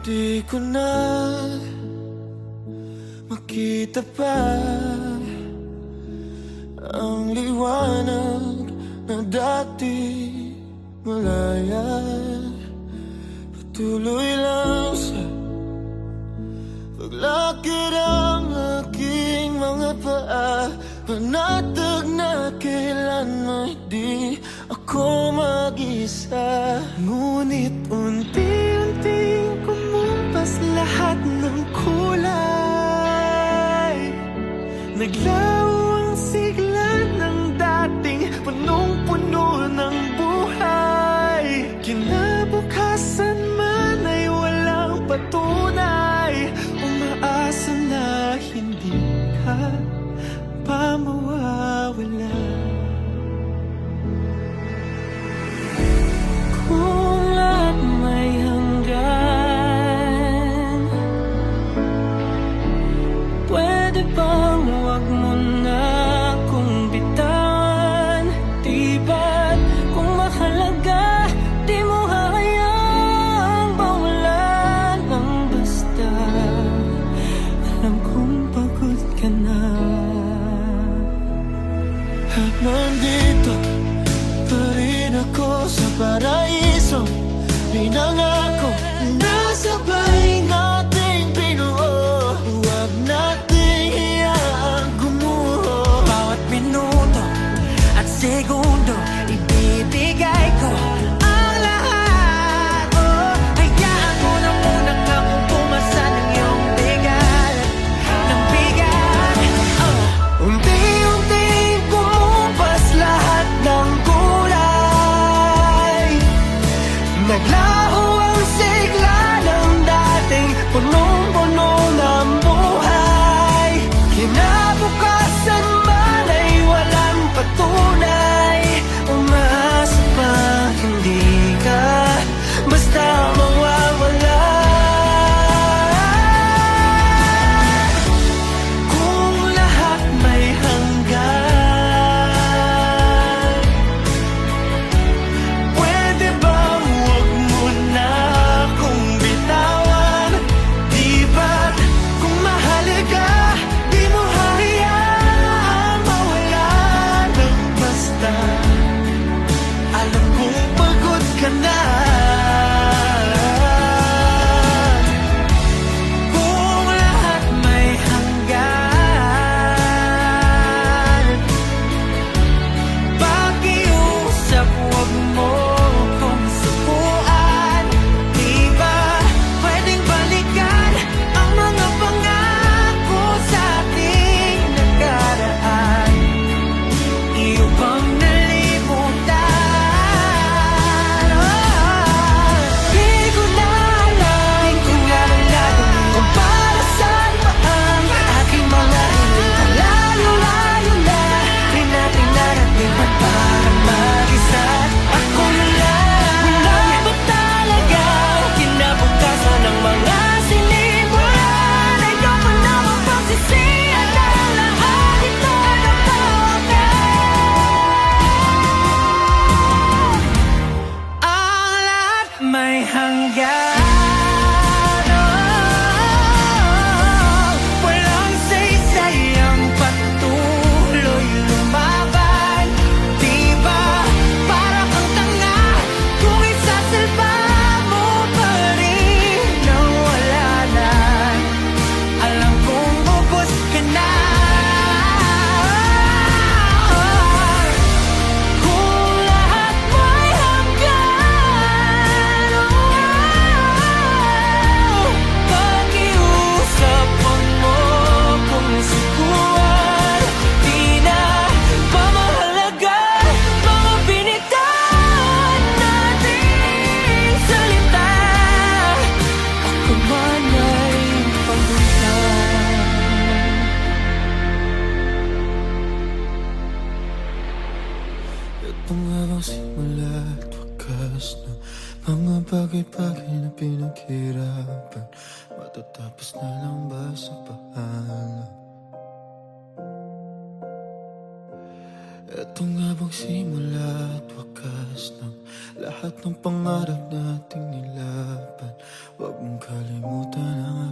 Di ko na makita pa ang liwanag na dati malaya. Patuloy lang sa paglakad ang aking mga paa, panatag na kailanman di ako mag-isa. Ngunit unti-unting kumumpas lahat ng kulay, naglaho ang sigla ng dating punong-puno ng buhay. Kinabukasan man ay walang patunay, umaasa na hindi ka pa mawawala. Kung lahat may hanggan, pwede bang huwag mo na akong bitawan? Di ba't kung mahalaga, di mo hahayaang mawalan ng basta? Alam kong pagod ka na. At nandito pa rin ako sa paraiso, pinangako na sabay nating binuo. Huwag nating iyaang gumuho. Bawat minuto at segundo ibibigay ko ang lahat. Oh, hayaan mo na munang akong pumasa ng iyong bigat, ng bigat. Unti-unting bumupas lahat ng kulay, naglaho ang sigla ng dating punong-puno ng buhay. Kinabukasan man ay walang patunay, umaasa pa hindi ka basta mawawala. Kung lahat may hanggan, pwede bang huwag mo na akong bitawan? Di ba't kung mahalaga, di mo hahayaang mawala ng basta? Alam kong pagod ka na. Kung lahat may hanggan, pakiusap huwag mo kong subuan. Di ba pwedeng balikan ang mga pangako sa ating nakaraan? Iyo bang nalimutan? Di ko na alam kung anong gagawin kung para saan pa ang aking mga hiling. Layo-layo na rin natin narating, ba't parang mag-isa ako na lang? Wala ba talaga kinabukasan ng mga sinimulan? Ayoko na mapagsisihan ang lahat ito na ang lahat may hanggan. Walang saysay ang patuloy lumaban. Di ba para kang tanga kung isasalba mo pa rin nang wala na? Alam kong ubos ka na. Kung lahat may hanggan, pakiusapan mo kung sukuan. Di na ba mahalaga mga binitawan nating salita? Ako man ay pagdusan. Ito nga bang simula at wakas ng mga bagay-bagay na pinaghirapan? Matatapos na lang ba sa paalam? Ito nga bang simula at wakas ng lahat ng pangarap nating nilaban? Huwag mong kalimutan ang